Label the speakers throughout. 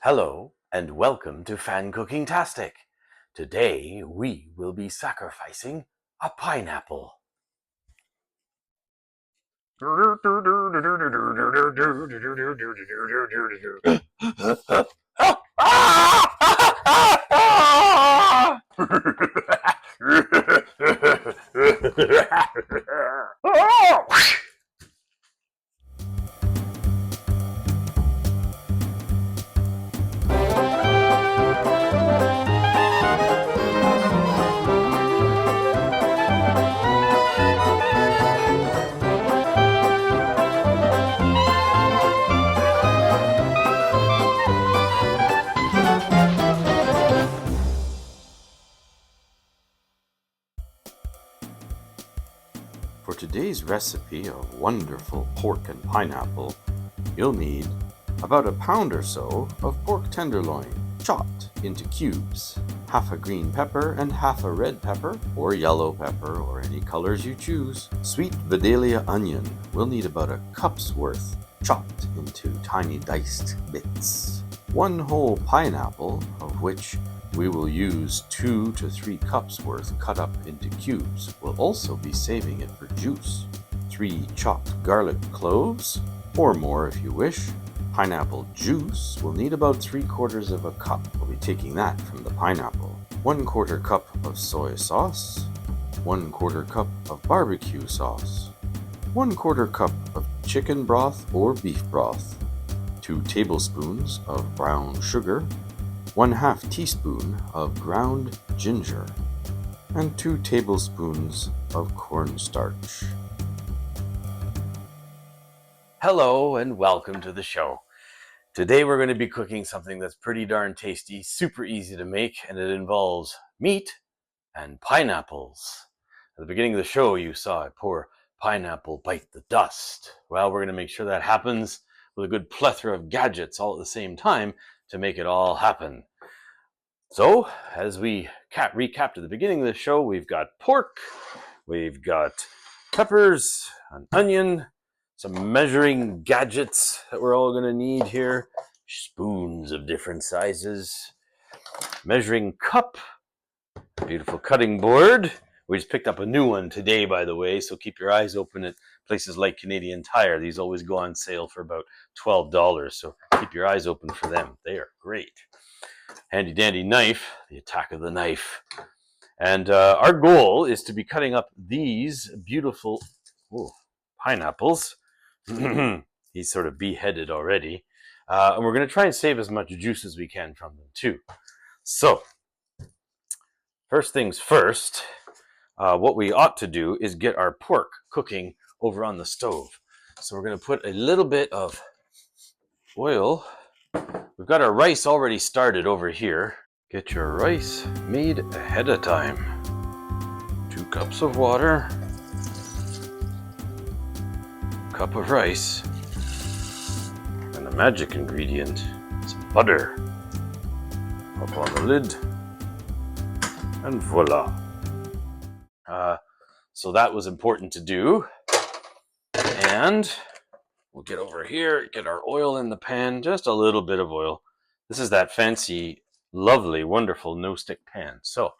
Speaker 1: Hello and welcome to FanCookingTastic. Today we will be sacrificing a pineapple. For today's recipe of wonderful pork and pineapple, you'll need about a pound or so of pork tenderloin, chopped into cubes, half a green pepper and half a red pepper, or yellow pepper, or any colors you choose. Sweet Vidalia onion, we'll need about a cup's worth, chopped into tiny diced bits. One whole pineapple, of which we will use 2 to 3 cups worth cut up into cubes. We'll also be saving it for juice. 3 chopped garlic cloves, or more if you wish. Pineapple juice, we'll need about 3/4 of a cup. We'll be taking that from the pineapple. 1/4 cup of soy sauce. 1/4 cup of barbecue sauce. 1/4 cup of chicken broth or beef broth. 2 tablespoons of brown sugar. 1/2 teaspoon of ground ginger, and 2 tablespoons of cornstarch. Hello and welcome to the show. Today we're going to be cooking something that's pretty darn tasty, super easy to make, and it involves meat and pineapples. At the beginning of the show you saw a poor pineapple bite the dust. Well, we're going to make sure that happens with a good plethora of gadgets all at the same time to make it all happen. So, as we recapped at the beginning of the show, we've got pork, we've got peppers, an onion, some measuring gadgets that we're all going to need here, spoons of different sizes, measuring cup, beautiful cutting board. We just picked up a new one today, by the way, so keep your eyes open at places like Canadian Tire. These always go on sale for about $12, so keep your eyes open for them. They are great. Handy dandy knife, the attack of the knife. And our goal is to be cutting up these beautiful pineapples. He's sort of beheaded already. And we're going to try and save as much juice as we can from them too. So, first things first, what we ought to do is get our pork cooking over on the stove. So we're going to put a little bit of oil. We've got our rice already started over here. Get your rice made ahead of time. 2 cups of water. Cup of rice. And the magic ingredient, some butter. Pop on the lid. And voila. So that was important to do. And we'll get over here, get our oil in the pan, just a little bit of oil. This is that fancy, lovely, wonderful no-stick pan. So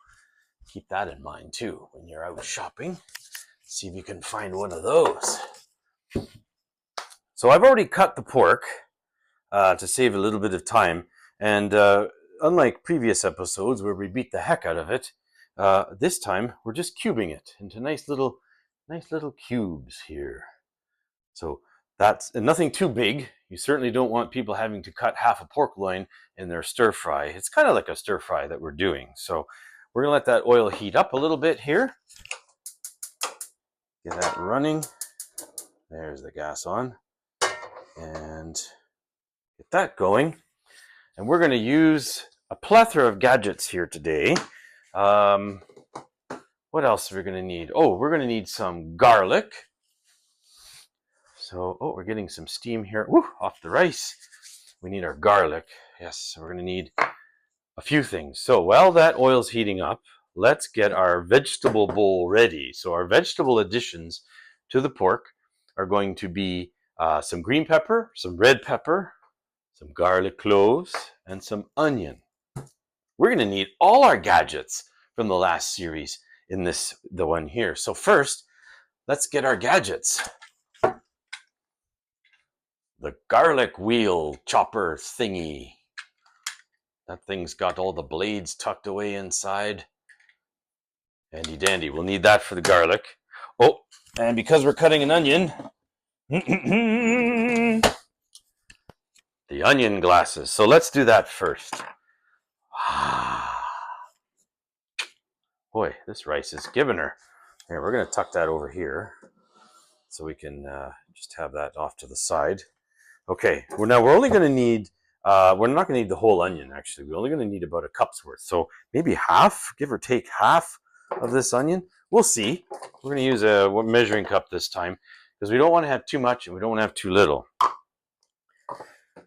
Speaker 1: keep that in mind too when you're out shopping. See if you can find one of those. So I've already cut the pork to save a little bit of time. And unlike previous episodes where we beat the heck out of it, this time we're just cubing it into nice little cubes here. So that's nothing too big. You certainly don't want people having to cut half a pork loin in their stir fry. It's kind of like a stir fry that we're doing. So we're going to let that oil heat up a little bit here. Get that running. There's the gas on. And get that going. And we're going to use a plethora of gadgets here today. What else are we going to need? Oh, we're going to need some garlic. So, we're getting some steam here. Woo, off the rice. We need our garlic. Yes, so we're going to need a few things. So while that oil's heating up, let's get our vegetable bowl ready. So our vegetable additions to the pork are going to be some green pepper, some red pepper, some garlic cloves, and some onion. We're going to need all our gadgets from the last series in the one here. So first, let's get our gadgets. The garlic wheel chopper thingy. That thing's got all the blades tucked away inside. Handy dandy. We'll need that for the garlic. Oh, and because we're cutting an onion, the onion glasses. So let's do that first. Boy, this rice is giving her. Here, we're going to tuck that over here so we can just have that off to the side. Okay, now we're only going to need, we're not going to need the whole onion, actually. We're only going to need about a cup's worth. So maybe half, give or take half of this onion. We'll see. We're going to use a measuring cup this time because we don't want to have too much and we don't want to have too little.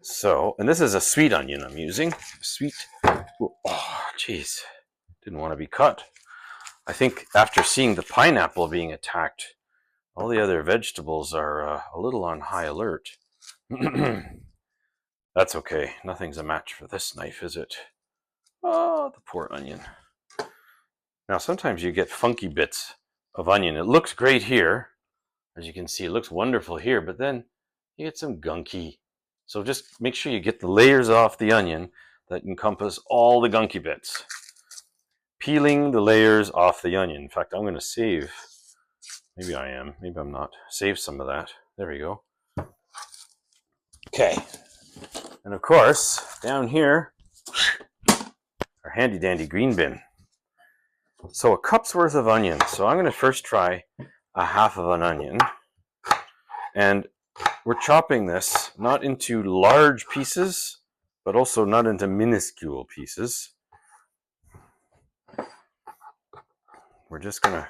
Speaker 1: So, and this is a sweet onion I'm using. Sweet. Oh, geez. Didn't want to be cut. I think after seeing the pineapple being attacked, all the other vegetables are a little on high alert. That's okay. Nothing's a match for this knife, is it? Oh, the poor onion. Now, sometimes you get funky bits of onion. It looks great here. As you can see, it looks wonderful here, but then you get some gunky. So just make sure you get the layers off the onion that encompass all the gunky bits. Peeling the layers off the onion. In fact, I'm going to save, maybe I am, maybe I'm not, save some of that. There we go. Okay. And of course, down here, our handy dandy green bin. So a cup's worth of onion. So I'm going to first try a half of an onion. And we're chopping this not into large pieces, but also not into minuscule pieces. We're just going to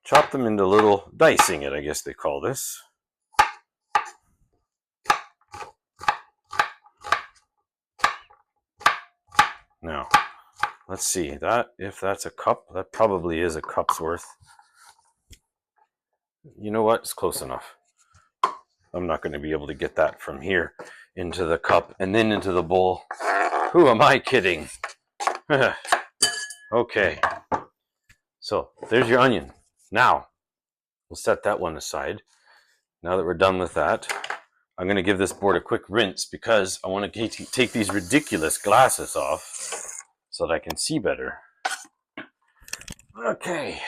Speaker 1: chop them into little, dicing it, I guess they call this. Now, let's see, that if that's a cup, that probably is a cup's worth. You know what? It's close enough. I'm not going to be able to get that from here into the cup and then into the bowl. Who am I kidding? Okay. So there's your onion. Now, we'll set that one aside. Now that we're done with that, I'm going to give this board a quick rinse because I want to take these ridiculous glasses off so that I can see better. Okay.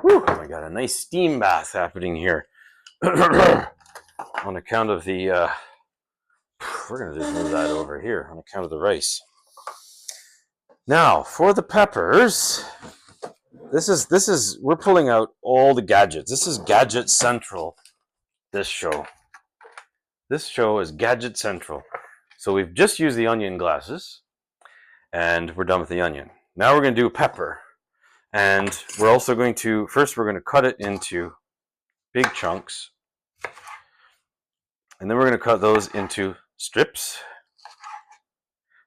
Speaker 1: Whew, I got a nice steam bath happening here. On account of the, we're going to just move that over here on account of the rice. Now, for the peppers, we're pulling out all the gadgets. This is Gadget Central, this show. This show is Gadget Central. So we've just used the onion glasses, and we're done with the onion. Now we're going to do pepper. And we're also going to, first we're going to cut it into big chunks. And then we're going to cut those into strips.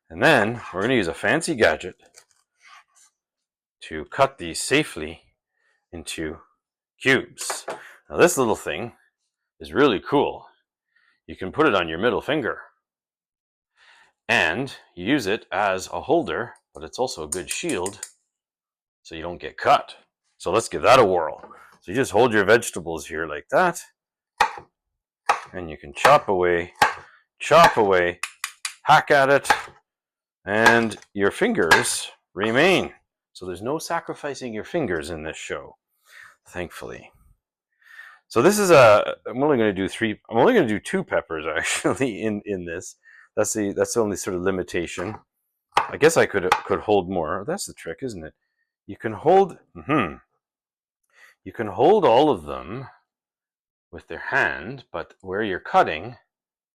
Speaker 1: And then we're going to use a fancy gadget to cut these safely into cubes. Now this little thing is really cool. You can put it on your middle finger. And you use it as a holder, but it's also a good shield so you don't get cut. So let's give that a whirl. So you just hold your vegetables here like that. And you can chop away, hack at it, and your fingers remain. So there's no sacrificing your fingers in this show, thankfully. So this is I'm only going to do 2 peppers actually in this. That's the only sort of limitation. I guess I could hold more. That's the trick, isn't it? You can hold all of them with their hand, but where you're cutting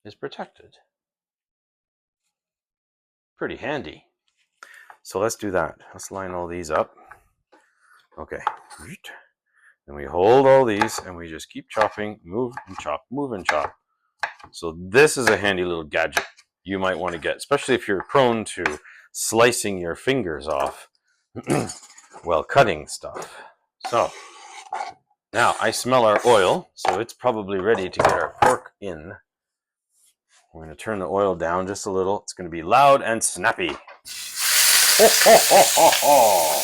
Speaker 1: is protected. Pretty handy. So let's do that. Let's line all these up. Okay. And we hold all these and we just keep chopping, move and chop, move and chop. So this is a handy little gadget you might want to get, especially if you're prone to slicing your fingers off while cutting stuff. So now I smell our oil, so it's probably ready to get our pork in. We're going to turn the oil down just a little. It's going to be loud and snappy. Ho, ho, ho, ho, ho.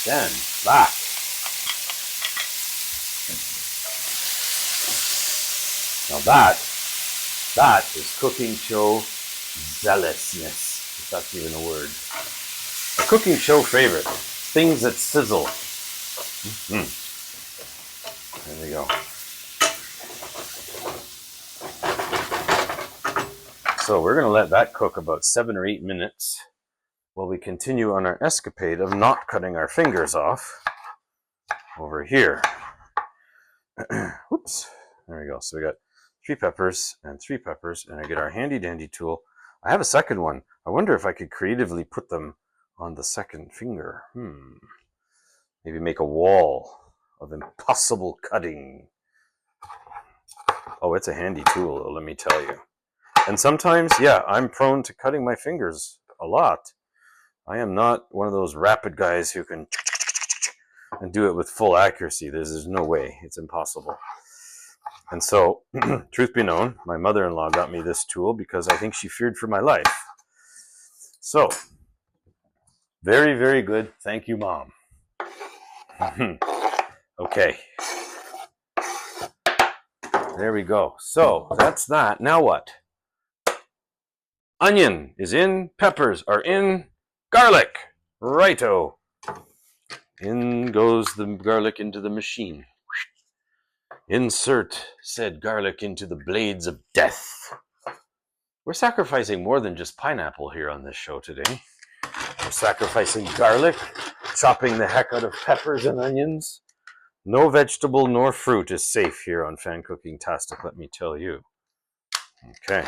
Speaker 1: Then back. Now that is cooking show zealousness, if that's even a word. A cooking show favorite, things that sizzle. There we go. So we're going to let that cook about 7 or 8 minutes while we continue on our escapade of not cutting our fingers off over here. Whoops. There we go. So we got 3 peppers and 3 peppers, and I get our handy dandy tool. I have a second one. I wonder if I could creatively put them on the second finger. Maybe make a wall of impossible cutting. Oh, it's a handy tool, let me tell you. And sometimes, yeah, I'm prone to cutting my fingers a lot. I am not one of those rapid guys who can and do it with full accuracy. There's no way. It's impossible. And so, truth be known, my mother-in-law got me this tool because I think she feared for my life. So, very, very good. Thank you, Mom. Okay. There we go. So, that's that. Now what? Onion is in, peppers are in, garlic. Righto. In goes the garlic into the machine. Insert said garlic into the blades of death. We're sacrificing more than just pineapple here on this show today. We're sacrificing garlic, chopping the heck out of peppers and onions. No vegetable nor fruit is safe here on FanCookingTastic, let me tell you. Okay.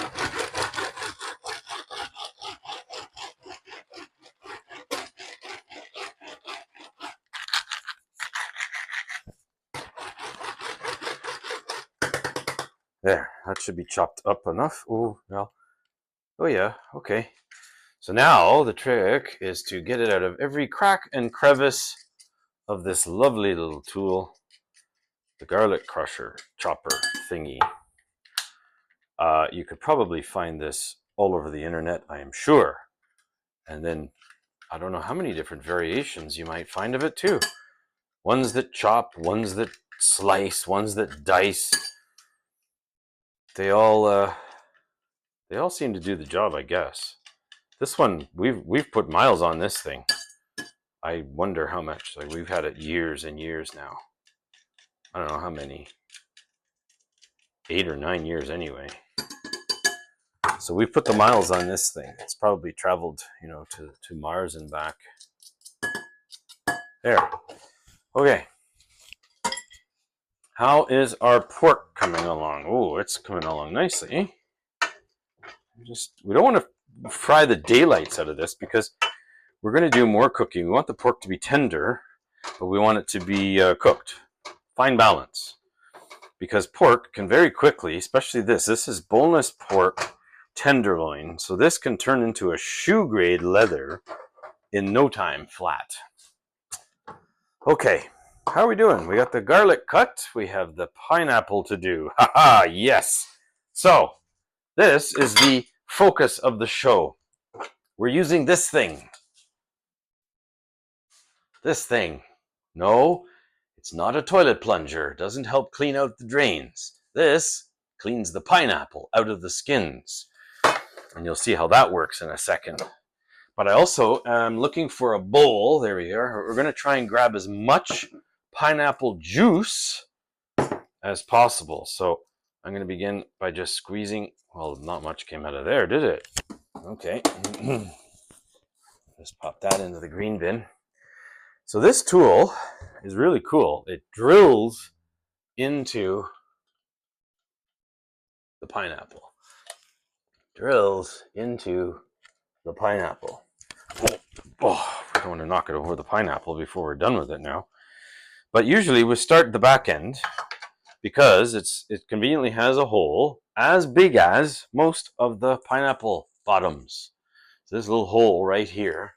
Speaker 1: There, that should be chopped up enough. Oh, well. Oh yeah, okay. So now the trick is to get it out of every crack and crevice of this lovely little tool, the garlic crusher chopper thingy. You could probably find this all over the internet, I am sure. And then I don't know how many different variations you might find of it too. Ones that chop, ones that slice, ones that dice. They all seem to do the job, I guess. This one, we've put miles on this thing. I wonder how much. Like, we've had it years and years now. I don't know how many. 8 or 9 years anyway. So we've put the miles on this thing. It's probably traveled, to Mars and back. There. Okay. How is our pork coming along? Oh, it's coming along nicely. We don't want to fry the daylights out of this because we're going to do more cooking. We want the pork to be tender, but we want it to be cooked. Fine balance. Because pork can very quickly, especially this is boneless pork tenderloin. So this can turn into a shoe grade leather in no time flat. Okay, how are we doing? We got the garlic cut. We have the pineapple to do. Haha, yes. So this is the focus of the show. We're using this thing. This thing. No, it's not a toilet plunger. It doesn't help clean out the drains. This cleans the pineapple out of the skins. And you'll see how that works in a second. But I also am looking for a bowl. There we are. We're going to try and grab as much pineapple juice as possible. So I'm going to begin by just squeezing. Well, not much came out of there, did it? Okay. Just pop that into the green bin. So this tool is really cool. It drills into the pineapple. Drills into the pineapple. Oh, I don't want to knock it over the pineapple before we're done with it now. But usually we start the back end because it conveniently has a hole as big as most of the pineapple bottoms. So this little hole right here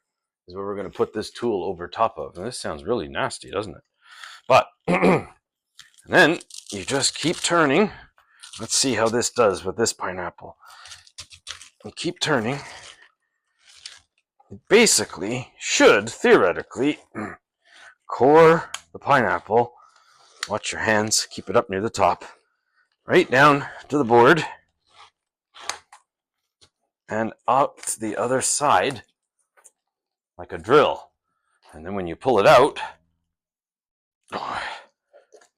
Speaker 1: is where we're going to put this tool over top of. And this sounds really nasty, doesn't it? But and then you just keep turning. Let's see how this does with this pineapple. You keep turning. It basically should, theoretically, core the pineapple. Watch your hands, keep it up near the top. Right down to the board. And up to the other side, like a drill. And then when you pull it out,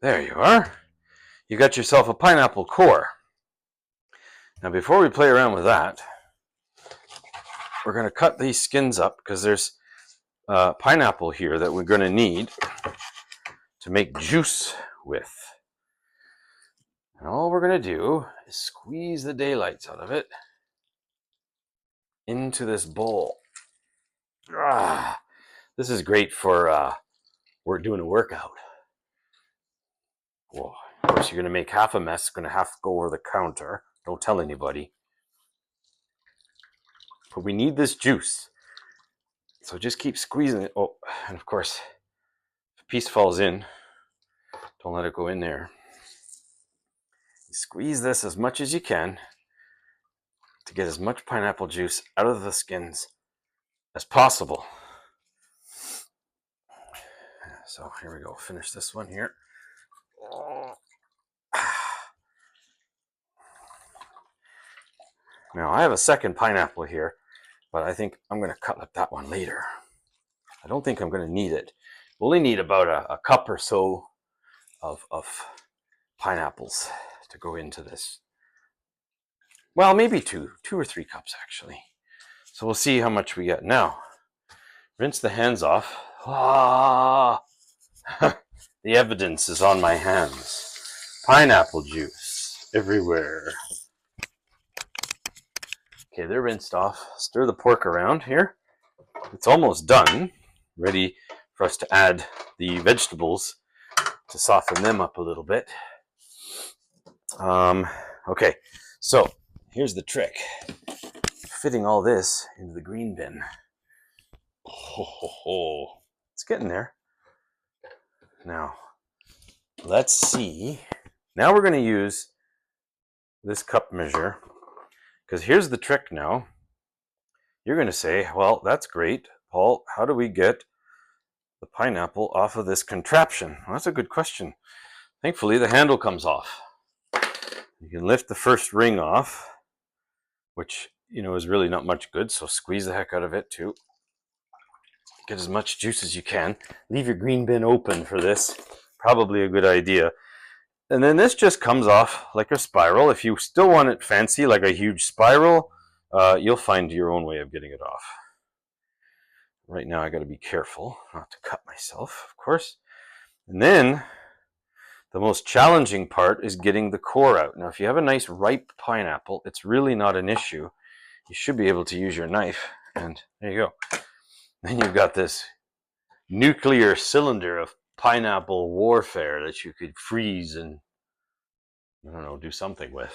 Speaker 1: there you are. You got yourself a pineapple core. Now before we play around with that, we're going to cut these skins up because there's pineapple here that we're going to need to make juice with. And all we're going to do is squeeze the daylights out of it into this bowl. This is great for we're doing a workout. Whoa. Of course, you're going to make half a mess. It's going to have to go over the counter. Don't tell anybody. But we need this juice. So just keep squeezing it. Oh, and of course, if a piece falls in, don't let it go in there. You squeeze this as much as you can to get as much pineapple juice out of the skins as possible. So here we go. Finish this one here. Now I have a second pineapple here, but I think I'm going to cut up that one later. I don't think I'm going to need it. We'll only need about a cup or so of pineapples to go into this. Well, maybe two or 3 cups actually. So we'll see how much we get. Now, rinse the hands off. The evidence is on my hands. Pineapple juice everywhere. Okay, they're rinsed off. Stir the pork around here. It's almost done. Ready for us to add the vegetables to soften them up a little bit. Okay, so here's the trick. Fitting all this into the green bin. It's getting there. Now, let's see. Now we're going to use this cup measure. Because here's the trick now. You're going to say, well, that's great, Paul. How do we get the pineapple off of this contraption? Well, that's a good question. Thankfully, the handle comes off. You can lift the first ring off, which, is really not much good. So squeeze the heck out of it too. Get as much juice as you can. Leave your green bin open for this. Probably a good idea. And then this just comes off like a spiral. If you still want it fancy, like a huge spiral, you'll find your own way of getting it off. Right now I got to be careful not to cut myself, of course. And then the most challenging part is getting the core out. Now if you have a nice ripe pineapple, it's really not an issue. You should be able to use your knife, and there you go. Then you've got this nuclear cylinder of pineapple warfare that you could freeze and, I don't know, do something with.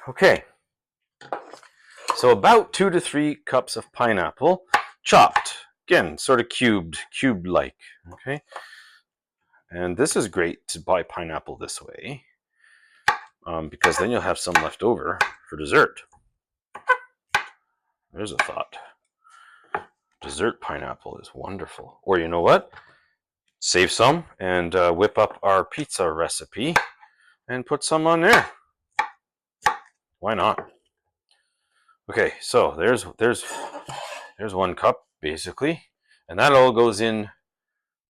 Speaker 1: Okay. So about 2 to 3 cups of pineapple, chopped. Again, sort of cubed-like. Okay. And this is great to buy pineapple this way, because then you'll have some left over for dessert. There's a thought. Dessert pineapple is wonderful. Or you know what? Save some and whip up our pizza recipe and put some on there. Why not? Okay, so there's 1 cup basically, and that all goes in.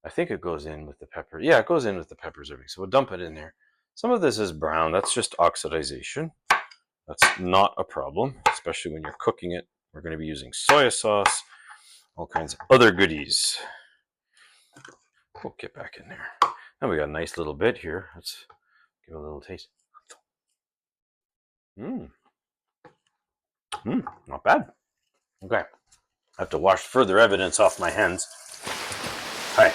Speaker 1: I think it goes in with the pepper. Yeah, it goes in with the peppers everything. So we'll dump it in there. Some of this is brown. That's just oxidization. That's not a problem, especially when you're cooking it. We're going to be using soy sauce, all kinds of other goodies. We'll get back in there. Now we got a nice little bit here. Let's give it a little taste. Not bad. Okay. I have to wash further evidence off my hands. Hi.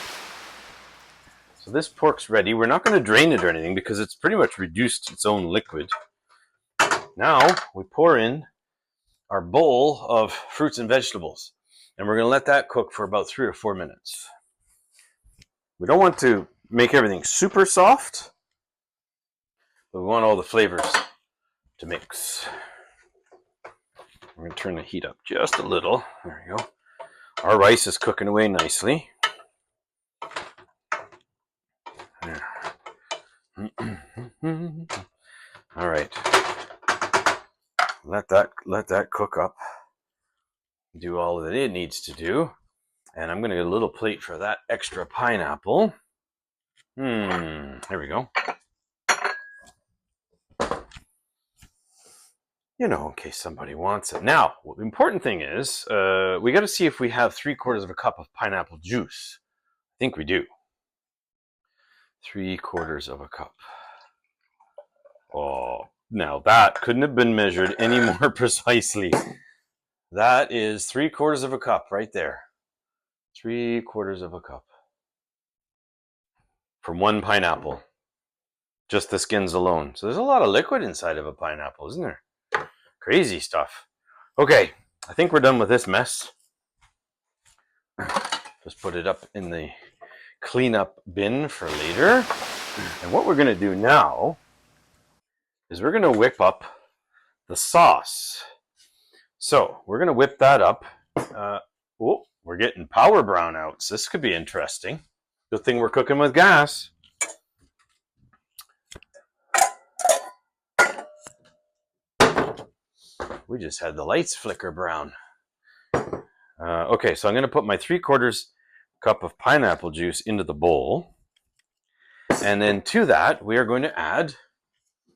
Speaker 1: So this pork's ready. We're not going to drain it or anything because it's pretty much reduced its own liquid. Now we pour in our bowl of fruits and vegetables, and we're going to let that cook for about 3 or 4 minutes. We don't want to make everything super soft, but we want all the flavors to mix. We're going to turn the heat up just a little. There we go. Our rice is cooking away nicely. There. All right. Let that cook up. Do all that it needs to do. And I'm going to get a little plate for that extra pineapple. There we go. You know, in case somebody wants it. Now, the important thing is, we got to see if we have 3/4 cup of pineapple juice. I think we do. 3/4 cup. Oh, now that couldn't have been measured any more precisely. That is 3/4 cup right there. 3/4 cup. From one pineapple. Just the skins alone. So there's a lot of liquid inside of a pineapple, isn't there? Crazy stuff. Okay, I think we're done with this mess. Just put it up in the cleanup bin for later. And what we're going to do now is we're going to whip up the sauce. So we're going to whip that up. Oh, we're getting power brownouts. This could be interesting. Good thing we're cooking with gas. We just had the lights flicker brown. Okay, so I'm going to put my 3/4 cup of pineapple juice into the bowl. And then to that, we are going to add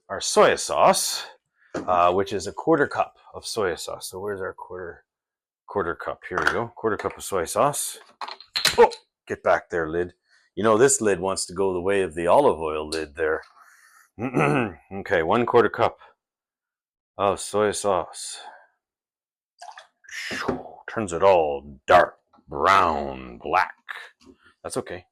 Speaker 1: our soy sauce, which is a 1/4 cup of soy sauce. So where's our quarter cup? Here we go. 1/4 cup of soy sauce. Oh, get back there, lid. You know, this lid wants to go the way of the olive oil lid there. Okay, 1/4 cup of soy sauce. Turns it all dark, brown, black. That's okay.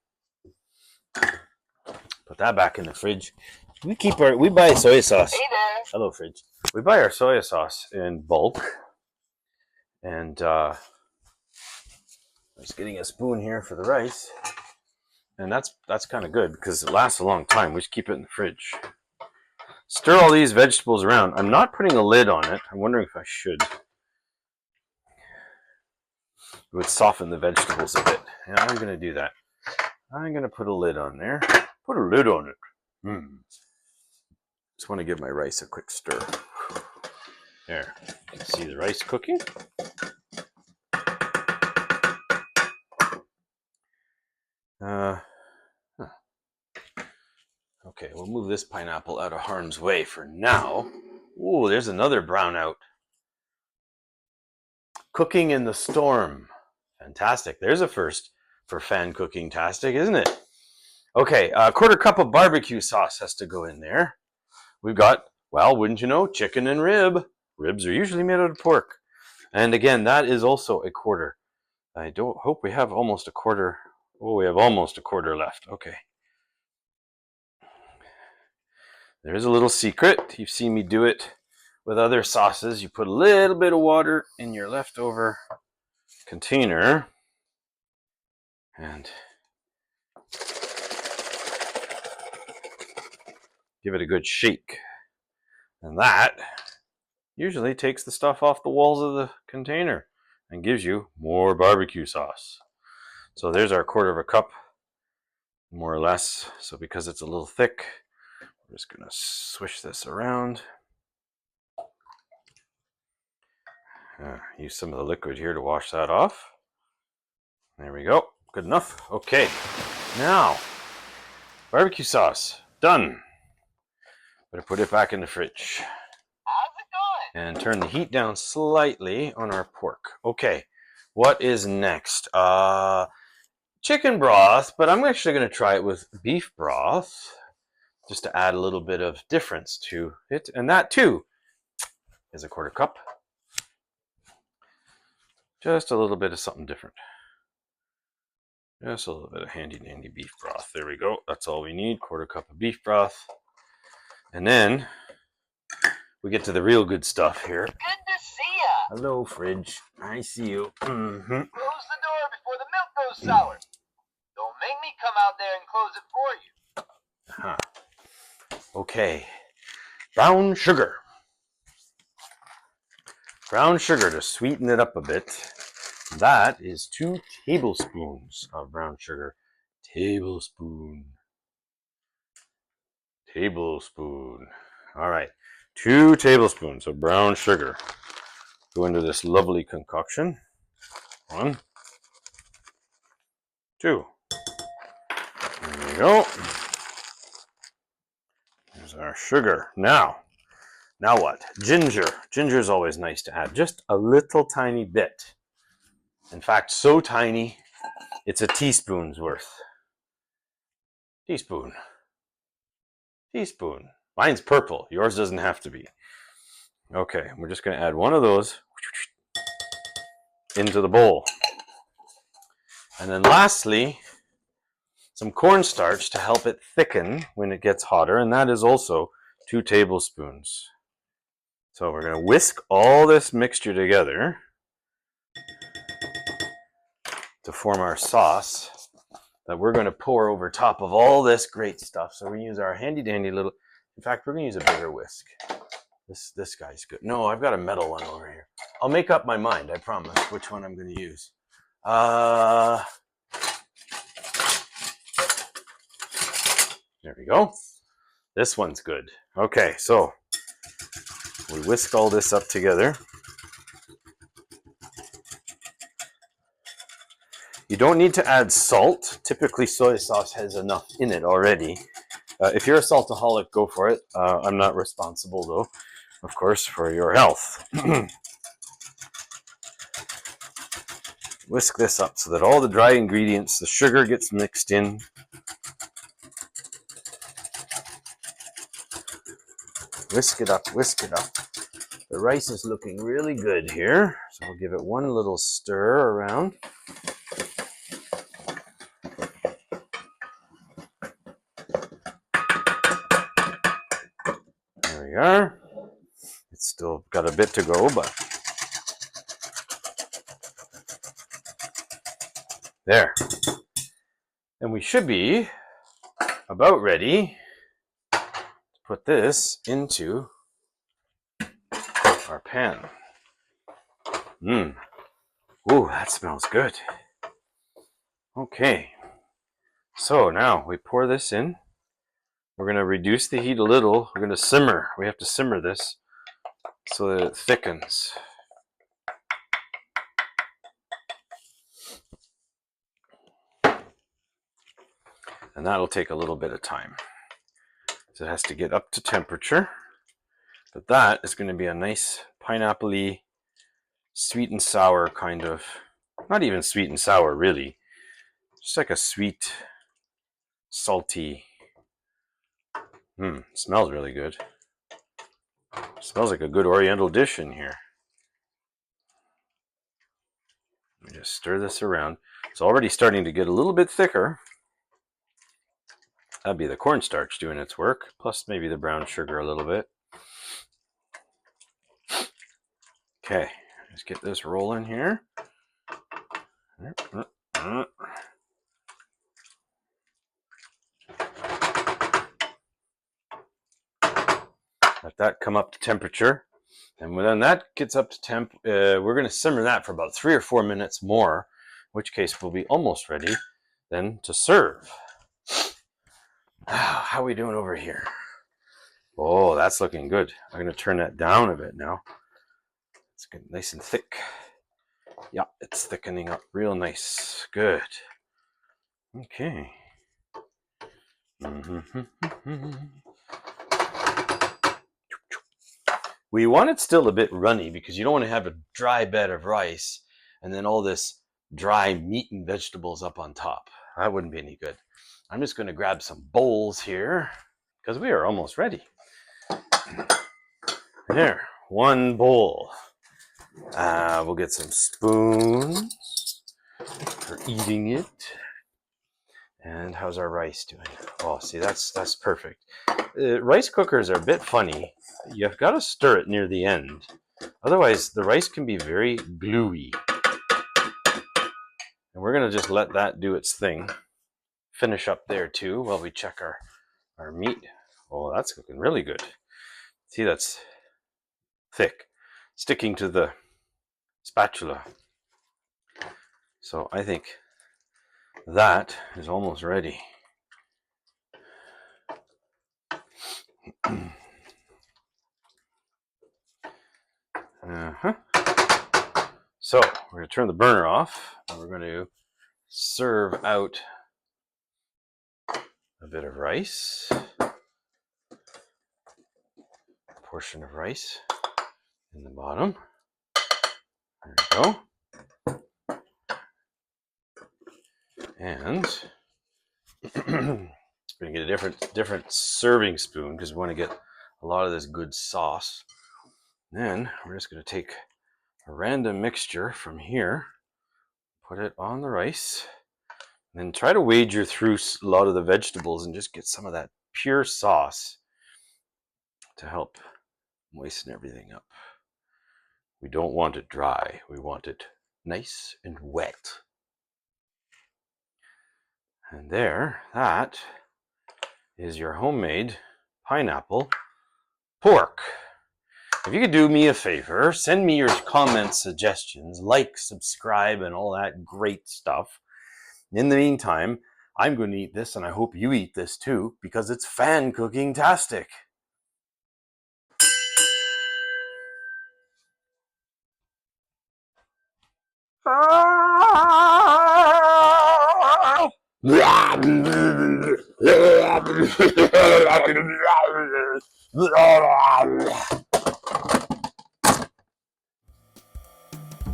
Speaker 1: Put that back in the fridge. We buy soy sauce.
Speaker 2: Hey there.
Speaker 1: Hello, fridge. We buy our soy sauce in bulk. And I'm just getting a spoon here for the rice. And that's kind of good because it lasts a long time. We just keep it in the fridge. Stir all these vegetables around. I'm not putting a lid on it. I'm wondering if I should. It would soften the vegetables a bit. And I'm going to do that. I'm going to put a lid on there. Put a lid on it. Just want to give my rice a quick stir. There. You can see the rice cooking. Okay, we'll move this pineapple out of harm's way for now. Ooh, there's another brownout. Cooking in the storm. Fantastic. There's a first for FanCookingTastic, isn't it? Okay, a 1/4 cup of barbecue sauce has to go in there. We've got, well, wouldn't you know, chicken and rib. Ribs are usually made out of pork. And again, that is also a 1/4. I don't hope we have almost a 1/4. Oh, we have almost a 1/4 left. Okay. There's a little secret. You've seen me do it with other sauces. You put a little bit of water in your leftover container and give it a good shake. And that usually takes the stuff off the walls of the container and gives you more barbecue sauce. So there's our 1/4 cup, more or less. So because it's a little thick, we're just going to swish this around. Use some of the liquid here to wash that off. There we go. Good enough. Okay. Now, barbecue sauce. Done. Better put it back in the fridge.
Speaker 2: How's it going?
Speaker 1: And turn the heat down slightly on our pork. Okay. What is next? Chicken broth, but I'm actually going to try it with beef broth just to add a little bit of difference to it. And that too is a 1/4 cup. Just a little bit of something different. Just a little bit of handy dandy beef broth. There we go. That's all we need. 1/4 cup of beef broth. And then we get to the real good stuff here.
Speaker 2: Good to see ya.
Speaker 1: Hello, fridge. I see you.
Speaker 2: Close the door before the milk goes sour. Don't make me come out there and close it for you.
Speaker 1: Okay. Brown sugar. brown sugar to sweeten it up a bit. That is 2 tablespoons of brown sugar. Tablespoon. All right, 2 tablespoons of brown sugar go into this lovely concoction. 1, 2. There we go. There's our sugar. Now what? Ginger. Ginger is always nice to add. Just a little tiny bit. In fact, so tiny, it's a teaspoon's worth. Teaspoon. Mine's purple. Yours doesn't have to be. Okay, we're just going to add one of those into the bowl. And then lastly, some cornstarch to help it thicken when it gets hotter, and that is also 2 tablespoons. So we're going to whisk all this mixture together to form our sauce that we're going to pour over top of all this great stuff. So we're going to use our handy dandy little, in fact, we're going to use a bigger whisk. This guy's good. No, I've got a metal one over here. I'll make up my mind, I promise, which one I'm going to use. There we go. This one's good. Okay, so we whisk all this up together. You don't need to add salt. Typically, soy sauce has enough in it already. If you're a saltaholic, go for it. I'm not responsible, though, of course, for your health. Whisk this up so that all the dry ingredients, the sugar gets mixed in. Whisk it up, whisk it up. The rice is looking really good here, so I'll give it one little stir around. There we are. It's still got a bit to go, but there. And we should be about ready to put this into our pan. Ooh, that smells good. Okay. So now we pour this in. We're going to reduce the heat a little. We're going to simmer. We have to simmer this so that it thickens. And that'll take a little bit of time. So it has to get up to temperature. But that is going to be a nice pineapple-y, sweet and sour kind of, not even sweet and sour really, just like a sweet, salty, smells really good. Smells like a good oriental dish in here. Let me just stir this around. It's already starting to get a little bit thicker. That'd be the cornstarch doing its work, plus maybe the brown sugar a little bit. Okay, let's get this rolling here. Let that come up to temperature. And when that gets up to temp, we're going to simmer that for about 3 or 4 minutes more, in which case we'll be almost ready then to serve. How are we doing over here? Oh, that's looking good. I'm going to turn that down a bit now. It's getting nice and thick. Yeah, it's thickening up real nice. Good. Okay. We want it still a bit runny because you don't want to have a dry bed of rice and then all this dry meat and vegetables up on top. That wouldn't be any good. I'm just going to grab some bowls here because we are almost ready. There, 1 bowl. We'll get some spoons for eating it. And how's our rice doing? Oh, see, that's perfect. Rice cookers are a bit funny. You've got to stir it near the end. Otherwise, the rice can be very gluey. And we're going to just let that do its thing. Finish up there too while we check our meat. Oh, that's looking really good. See, that's thick. sticking to the spatula. So I think that is almost ready. So we're going to turn the burner off and we're going to serve out a bit of rice, a portion of rice in the bottom. There we go. And we're going to get a different serving spoon because we want to get a lot of this good sauce. Then we're just going to take a random mixture from here, put it on the rice, and then try to wager through a lot of the vegetables and just get some of that pure sauce to help moisten everything up. We don't want it dry. We want it nice and wet. And there, that is your homemade pineapple pork. If you could do me a favor, send me your comments, suggestions, like, subscribe, and all that great stuff. In the meantime, I'm going to eat this, and I hope you eat this too, because it's FanCookingTastic.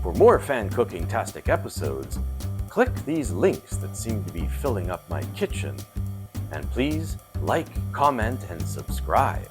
Speaker 1: For more FanCookingTastic episodes, click these links that seem to be filling up my kitchen. And please like, comment, and subscribe.